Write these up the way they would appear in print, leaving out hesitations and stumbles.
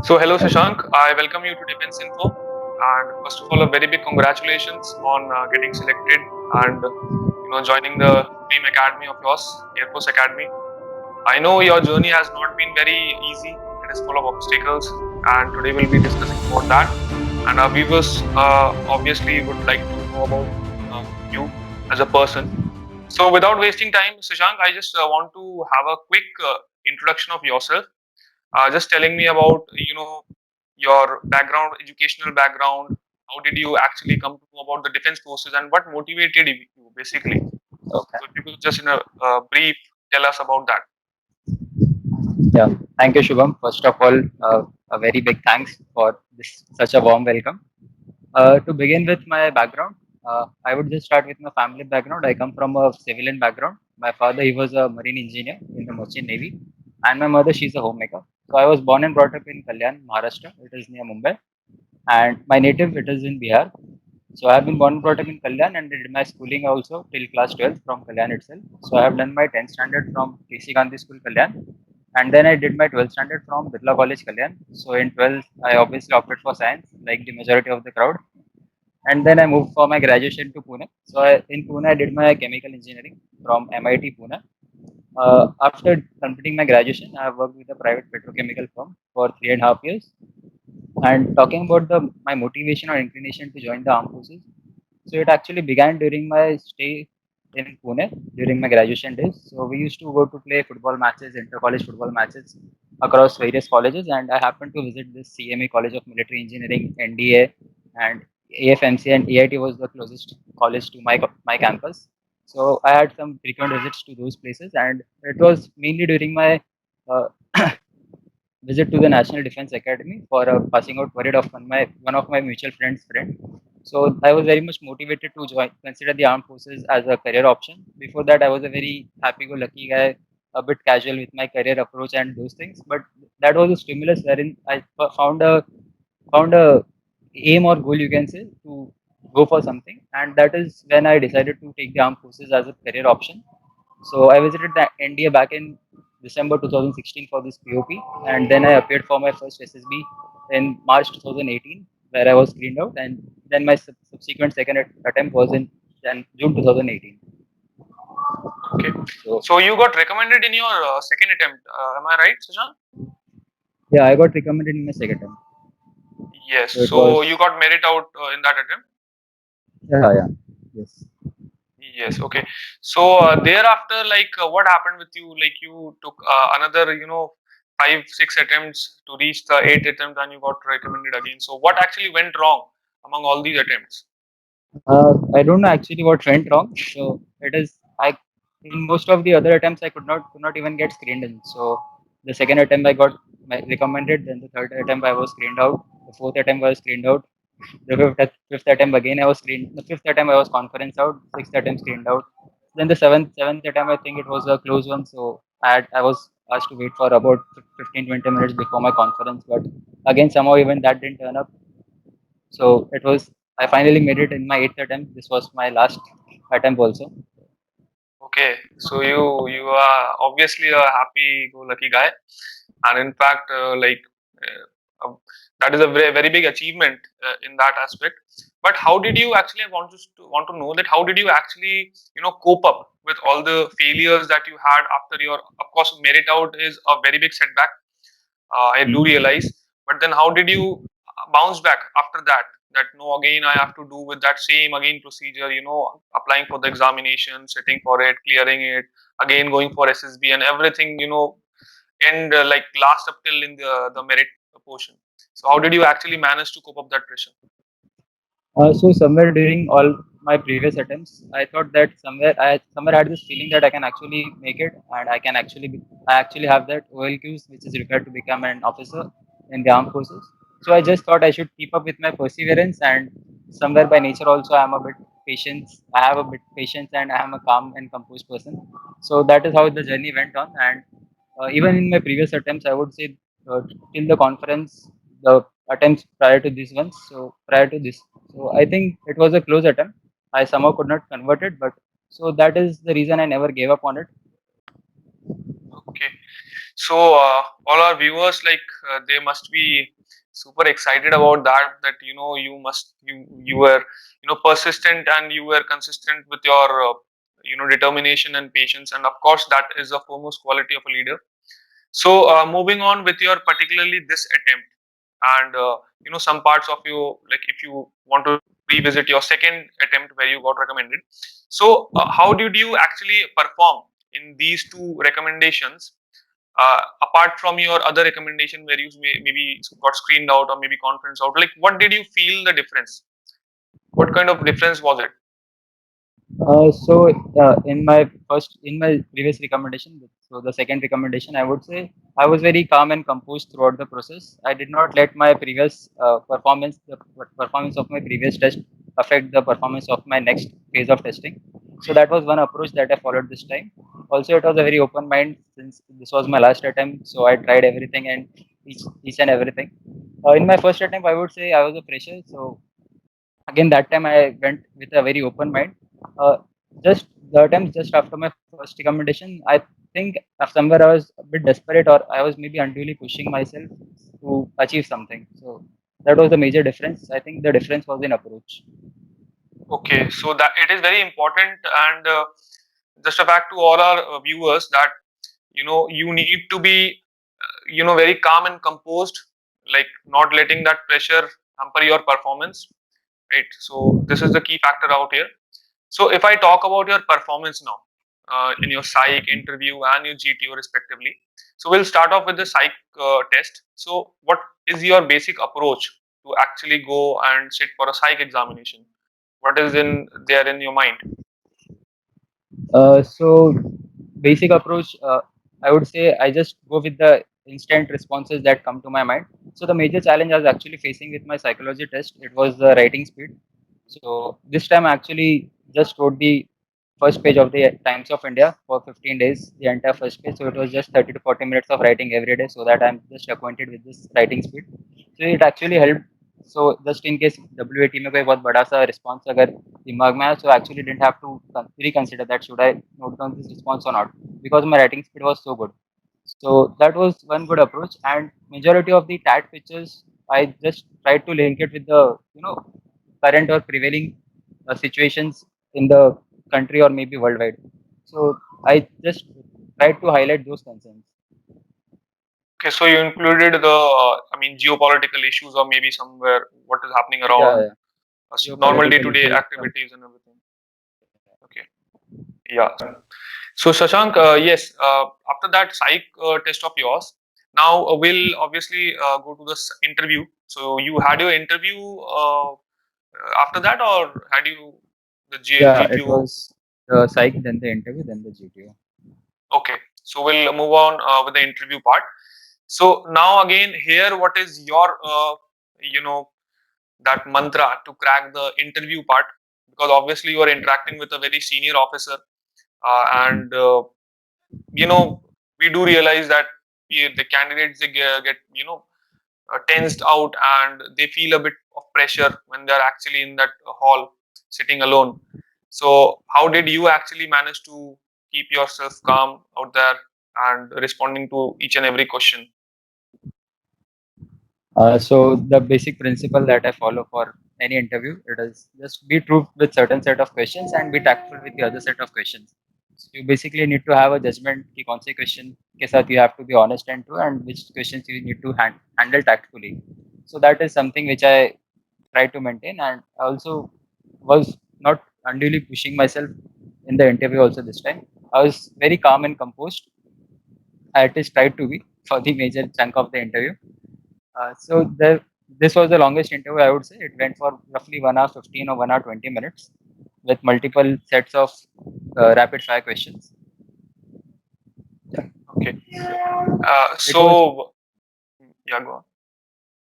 So, hello Shashank, I welcome you to Defense Info. And first of all, a very big congratulations on getting selected and joining the dream academy of yours, Air Force Academy. I know your journey has not been very easy; it is full of obstacles, and today we'll be discussing about that. And our viewers obviously would like to know about you as a person. So, without wasting time, Shashank, I just want to have a quick introduction of yourself, just telling me about your background, educational background. How did you actually come to know about the defense forces, and what motivated you basically? Okay. So if you could just in a brief tell us about that. Yeah. Thank you, Shubham. First of all, a very big thanks for this such a warm welcome. To begin with my background, I would just start with my family background. I come from a civilian background. My father, he was a marine engineer in the Merchant Navy, and my mother, she's a homemaker. So I was born and brought up in Kalyan, Maharashtra. It is near Mumbai, and my native it is in Bihar. So I have been born and brought up in Kalyan and did my schooling also till class 12 from Kalyan itself. So I have done my 10th standard from KC Gandhi School Kalyan, and then I did my 12th standard from Birla College Kalyan. So in 12th, I obviously opted for science, like the majority of the crowd. And then I moved for my graduation to Pune. So in Pune, I did my chemical engineering from MIT Pune. After completing my graduation, I have worked with a private petrochemical firm for 3.5 years. And talking about my motivation or inclination to join the armed forces, so it actually began during my stay in Pune during my graduation days. So we used to go to play football matches, inter-college football matches across various colleges, and I happened to visit this CME College of Military Engineering, NDA, and AFMC and AIT was the closest college to my campus. So I had some frequent visits to those places, and it was mainly during my uh, visit to the National Defense Academy for a passing out parade of one of my mutual friends' friend. So I was very much motivated to consider the armed forces as a career option. Before that, I was a very happy-go-lucky guy, a bit casual with my career approach and those things. But that was a stimulus wherein I found a aim or goal, you can say, to go for something, and that is when I decided to take the armed forces as a career option. So I visited the NDA back in December 2016 for this POP, and then I appeared for my first SSB in March 2018, where I was screened out, and then my subsequent second attempt was in June 2018. Okay. So So you got recommended in your second attempt. Am I right, Shashank? yeah, I got recommended in my second attempt. Yes. So it So you was got merit out in that attempt. yeah, yes. Yes. Okay. So thereafter, like, what happened with you? Like, you took another, 5, 6 attempts to reach the eighth attempt, and you got recommended again. So what actually went wrong among all these attempts? I don't know actually what went wrong. So it is I in most of the other attempts I could not even get screened in. So the second attempt I got recommended. Then the third attempt I was screened out. The fourth attempt I was screened out. The fifth attempt again I was screened. The fifth attempt I was conference out. Sixth attempt screened out. Then the seventh attempt I think it was a close one. So I was asked to wait for about 15-20 minutes before my conference. But again somehow even that didn't turn up. So it was I finally made it in my eighth attempt. This was my last attempt also. Okay, so you are obviously a happy-go-lucky guy, and in fact, that is a very big achievement in that aspect. But how did you actually I want to know that how did you actually cope up with all the failures that you had after your, of course, merit out is a very big setback. I do Mhm. realize, but then how did you bounce back after that? That no, again I have to do with that same again procedure. Applying for the examination, sitting for it, clearing it, again going for SSB and everything. And like last up till in the merit portion. So how did you actually manage to cope up that pressure? So somewhere during all my previous attempts, I thought that somewhere I had this feeling that I can actually make it, and I actually have that OLQs which is required to become an officer in the armed forces. So I just thought I should keep up with my perseverance, and somewhere by nature also I'm a bit patient. I have a bit patience, and I am a calm and composed person. So that is how the journey went on, and even in my previous attempts, I would say till the conference, the attempts prior to this one. So prior to this, so I think it was a close attempt. I somehow could not convert it, but so that is the reason I never gave up on it. Okay. So all our viewers, like they must be super excited about that. That you were persistent and you were consistent with your determination and patience, and of course that is the foremost quality of a leader. So moving on with your particularly this attempt, and some parts of you, like if you want to revisit your second attempt where you got recommended. So how did you actually perform in these two recommendations, apart from your other recommendation where you maybe got screened out or maybe conference out? Like what did you feel the difference? What kind of difference was it? In my previous recommendation, so the second recommendation, I would say I was very calm and composed throughout the process. I did not let my previous performance of my previous test affect the performance of my next phase of testing. So that was one approach that I followed this time. Also, it was a very open mind since this was my last attempt. So I tried everything and each and everything. In my first attempt, I would say I was a fresher. So again, that time I went with a very open mind. uh, just the attempt just after my first recommendation, I think somewhere I was a bit desperate, or I was maybe unduly pushing myself to achieve something. So that was the major difference. I think the difference was in approach. Okay, so that it is very important, and just a fact to all our viewers that you need to be very calm and composed, like not letting that pressure hamper your performance, right? So this is the key factor out here. So if I talk about your performance now, in your psych interview and your GTO respectively, so we'll start off with the psych test. So what is your basic approach to actually go and sit for a psych examination? What is in there in your mind? So basic approach, I would say I just go with the instant responses that come to my mind. So the major challenge I was actually facing with my psychology test, it was the writing speed. So this time I actually just wrote the first page of the Times of India for 15 days, the entire first page. So it was just 30 to 40 minutes of writing every day, so that I'm just acquainted with this writing speed. So it actually helped. So just in case WAT में कोई बहुत बड़ा सा response अगर दिमाग में आया, so I actually didn't have to reconsider that should I note down this response or not, because my writing speed was so good. So that was one good approach, and majority of the TAT pictures I just tried to link it with the current or prevailing situations in the country or maybe worldwide. So I just tried to highlight those concerns. Okay, so you included the, geopolitical issues or maybe somewhere what is happening Yeah, around yeah. normal Geopolitical day-to-day issues. activities and everything. Okay, yeah. So Shashank, yes, after that psych test of yours, now we'll obviously go to the interview. So you had your interview after that, or had you the Yeah, it GTO? was the psych, then the interview, then the GTO. Okay, so we'll move on with the interview part. So now again, here, what is your, that mantra to crack the interview part? Because obviously you are interacting with a very senior officer, and we do realize that the candidates, they get tensed out, and they feel a bit of pressure when they're actually in that hall sitting alone. So how did you actually manage to keep yourself calm out there and responding to each and every question? So the basic principle that I follow for any interview, it is just be true with certain set of questions and be tactful with the other set of questions. So you basically need to have a judgment कि कौन से question के साथ you have to be honest and true, and which questions you need to handle tactfully. So that is something which I try to maintain, and I also was not unduly pushing myself in the interview also this time. I was very calm and composed. I at least tried to be for the major chunk of the interview. This was the longest interview, I would say. It went for roughly 1 hour 15 or 1 hour 20 minutes with multiple sets of rapid fire questions. Yeah. Okay. It was So yeah, go on.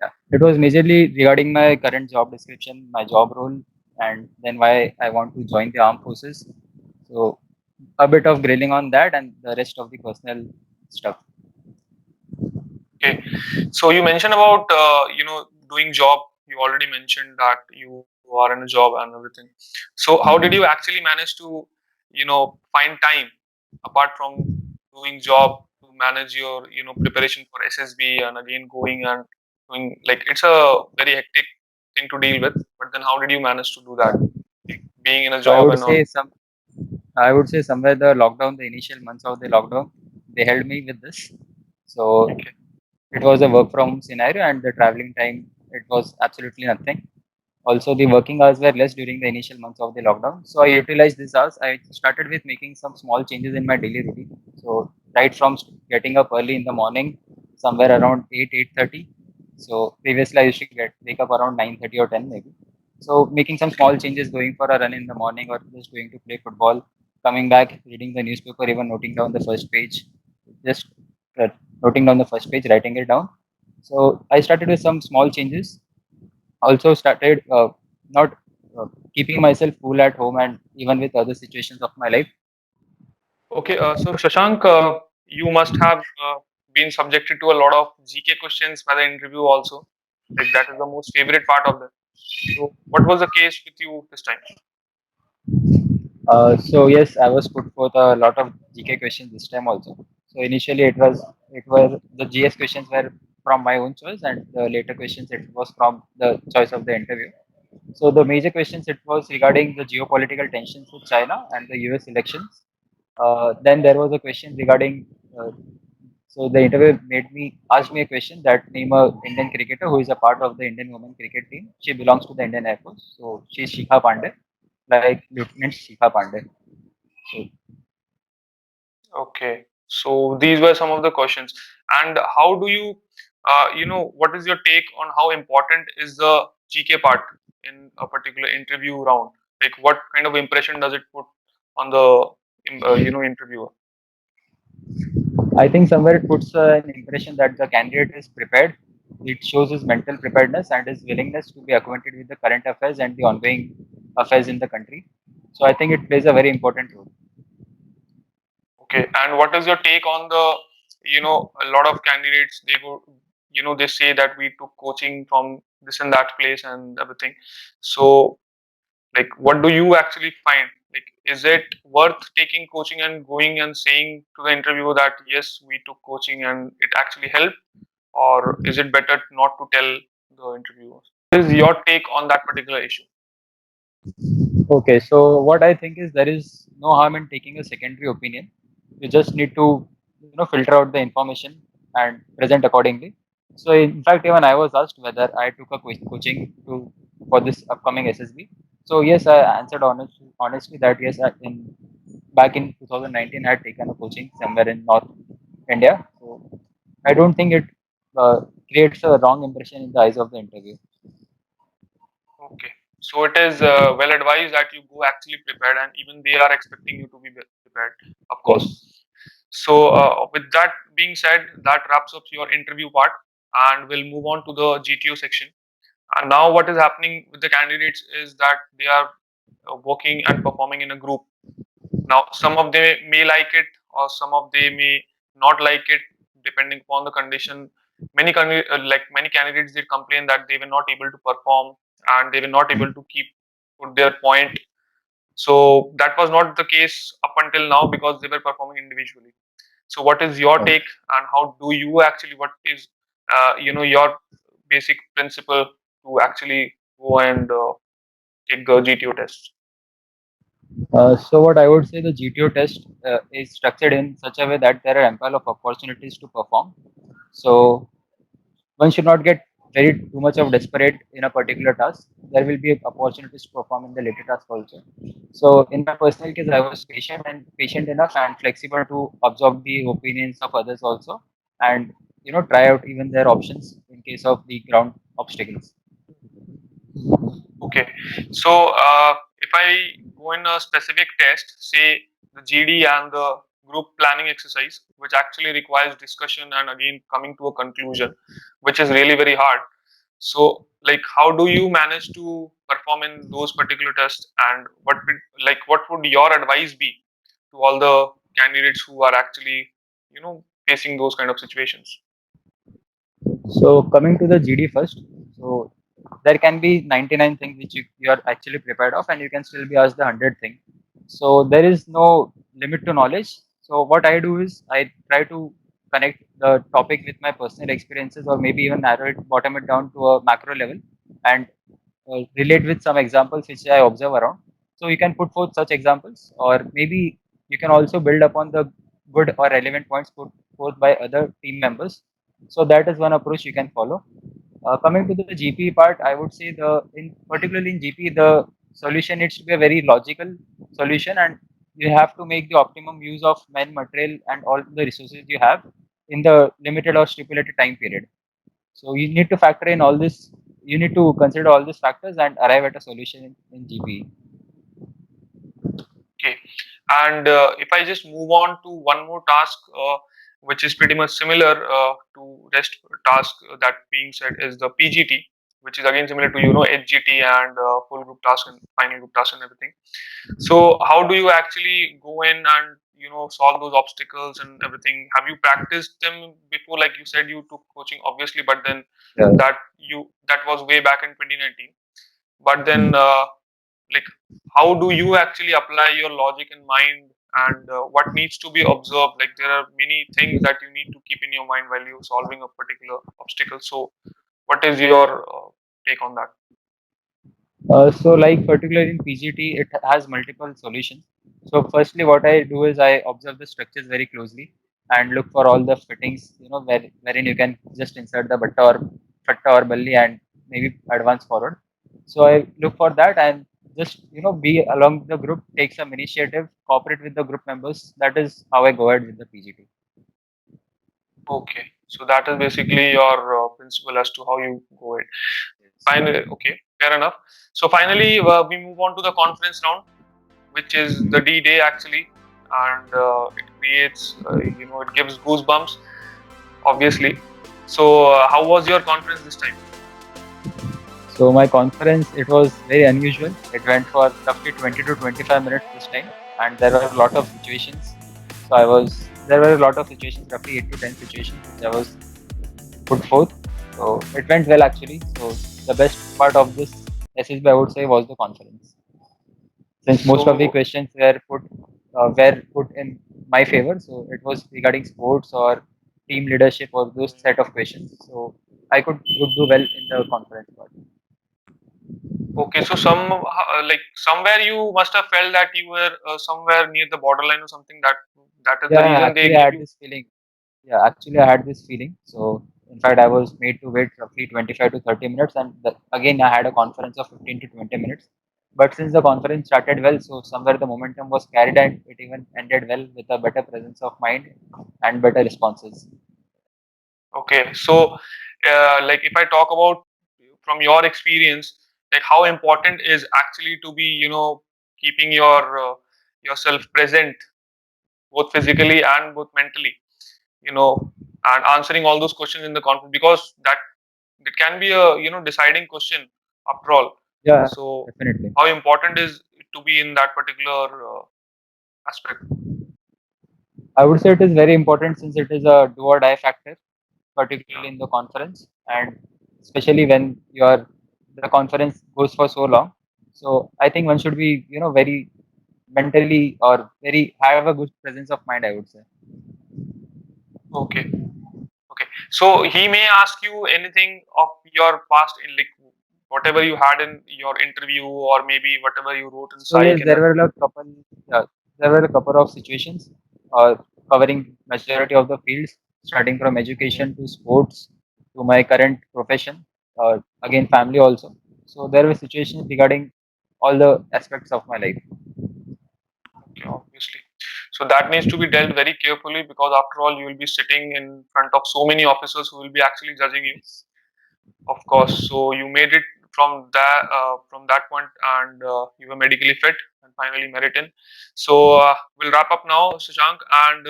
yeah, it was majorly regarding my current job description, my job role, and then why I want to join the armed forces. So a bit of grilling on that and the rest of the personal stuff. Okay. So you mentioned about doing job. You already mentioned that you are in a job and everything. So how did you actually manage to find time apart from doing job to manage your preparation for SSB and again going and doing, like, it's a very hectic thing to deal with. But then how did you manage to do that? Like, being in a So I job would and all. say somewhere the lockdown, the initial months of the lockdown, they helped me with this. So Okay. it was a work from home scenario, and the traveling time, it was absolutely nothing. Also, the working hours were less during the initial months of the lockdown. So I utilized these hours. I started with making some small changes in my daily routine. So right from getting up early in the morning, somewhere around 8:30. So previously I used to wake up around 9:30 or 10 maybe. So making some small changes, going for a run in the morning or just going to play football, coming back, reading the newspaper, even noting down the first page, just uh, noting down the first page, writing it down. So I started with some small changes. Also started not keeping myself cool at home and even with other situations of my life. Okay, so Shashank, you must have been subjected to a lot of GK questions by the interview also. Like, that is the most favorite part of them. So what was the case with you this time? So yes, I was put forth a lot of GK questions this time also. So initially it was the GS questions were from my own choice, and the later questions it was from the choice of the interview. So the major questions it was regarding the geopolitical tensions with China and the US elections. Then there was a question regarding. So the interview asked me a question that name a Indian cricketer who is a part of the Indian women cricket team. She belongs to the Indian Air Force. So she's Shikha Pandey, like Lieutenant Shikha Pandey. So Okay, so these were some of the questions. And how do you, what is your take on how important is the GK part in a particular interview round? Like, what kind of impression does it put on the, interviewer? I think somewhere it puts an impression that the candidate is prepared. It shows his mental preparedness and his willingness to be acquainted with the current affairs and the ongoing affairs in the country. So I think it plays a very important role. Okay, and what is your take on the, a lot of candidates, they go, they say that we took coaching from this and that place and everything. So, like, what do you actually find? Like, is it worth taking coaching and going and saying to the interviewer that yes, we took coaching and it actually helped, or is it better not to tell the interviewers? What is your take on that particular issue? Okay, so what I think is there is no harm in taking a secondary opinion. You just need to, filter out the information and present accordingly. So in fact, even I was asked whether I took a coaching for this upcoming SSB. So yes, I answered honestly that yes, back in 2019 I had taken a coaching somewhere in North India. So I don't think it uh, creates a wrong impression in the eyes of the interview. Okay. So it is well advised that you go actually prepared, and even they are expecting you to be prepared, of course. Yes. So, with that being said, that wraps up your interview part, and we'll move on to the GTO section. And now, what is happening with the candidates is that they are working and performing in a group. Now, some of them may like it, or some of they may not like it, depending upon the condition. Many candidates did complain that they were not able to perform and they were not able to keep put their point. So that was not the case up until now because they were performing individually. So what is your Yes. take, and how do you actually, what is your basic principle to actually go and take the GTO test? So what I would say the GTO test is structured in such a way that there are ample of opportunities to perform. So one should not get very too much of desperate in a particular task. There will be opportunities to perform in the later task also. So in my personal case, I was patient enough and flexible to absorb the opinions of others also, and try out even their options in case of the ground obstacles. Okay, so if I go in a specific test, say the GD and the group planning exercise, which actually requires discussion and again coming to a conclusion, which is really very hard. So, like, how do you manage to perform in those particular tests, and what would your advice be to all the candidates who are actually, facing those kind of situations? So coming to the GD first, so there can be 99 things which you are actually prepared of, and you can still be asked the 100 thing. So there is no limit to knowledge. So what I do is I try to connect the topic with my personal experiences, or maybe even narrow it, bottom it down to a macro level, and relate with some examples which I observe around. So you can put forth such examples, or maybe you can also build upon the good or relevant points put forth by other team members. So that is one approach you can follow. Coming to the GP part, I would say particularly in GP, the solution needs to be a very logical solution, and you have to make the optimum use of man, material, and all the resources you have in the limited or stipulated time period. So you need to factor in all this. You need to consider all these factors and arrive at a solution in GPE. Okay. And if I just move on to one more task, which is pretty much similar to rest task that being said is the PGT, which is again similar to HGT and full group task and final group task and everything. So how do you actually go in and solve those obstacles and everything? Have you practiced them before? Like you said, you took coaching obviously, but then Yeah. that was way back in 2019. But then Hmm. like how do you actually apply your logic in mind, and what needs to be observed? Like there are many things that you need to keep in your mind while you're solving a particular obstacle. So what is your take on that? So, like particularly in PGT, it has multiple solutions. So, firstly, what I do is I observe the structures very closely and look for all the fittings, wherein you can just insert the fatta or balli and maybe advance forward. So, I look for that and just be along the group, take some initiative, cooperate with the group members. That is how I go ahead with the PGT. Okay, so that is basically your principle as to how you go ahead. Finally, okay, fair enough. So finally, we move on to the conference round, which is the D day actually, and it creates, it gives goosebumps, obviously. So, how was your conference this time? So my conference, it was very unusual. It went for roughly 20 to 25 minutes this time, and there were a lot of situations. There were a lot of situations, roughly 8 to 10 situations, which I was put forth. So it went well actually. So the best part of this SSB, I would say, was the conference, since most of the So, questions were put in my favor. So it was regarding sports or team leadership or those set of questions. So I could do well in the conference part. okay, so like somewhere you must have felt that you were somewhere near the borderline or something. That is the Yeah, reason they actually, I gave had you. this feeling. Yeah, actually, I had this feeling. So, in fact, I was made to wait roughly 25 to 30 minutes, and again, I had a conference of 15 to 20 minutes. But since the conference started well, so somewhere the momentum was carried, and it even ended well with a better presence of mind and better responses. Okay, so like if I talk about from your experience, like how important is actually to be keeping yourself present both physically and both mentally, and answering all those questions in the conference, because that it can be a deciding question after all. Yeah, So definitely. how important is it to be in that particular aspect? I would say it is very important since it is a do or die factor, particularly in the conference, and especially when the conference goes for so long. So I think one should be very mentally or very have a good presence of mind, I would say. Okay, okay. So he may ask you anything of your past, in like whatever you had in your interview, or maybe whatever you wrote in So yes, psych and everything. there were a couple of situations uh, covering majority of the fields, starting from education to sports to my current profession, again family also. So there were situations regarding all the aspects of my life. Okay, obviously. So that needs to be dealt very carefully, because after all, you will be sitting in front of so many officers who will be actually judging you. Of course. So you made it from that point, and you were medically fit and finally merited. So we'll wrap up now, Shashank, and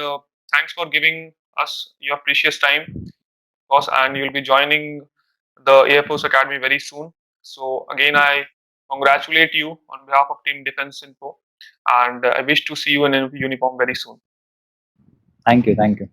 thanks for giving us your precious time, of course. And you'll be joining the Air Force Academy very soon. So again, I congratulate you on behalf of Team Defense Info, and I wish to see you in a uniform very soon. Thank you, thank you.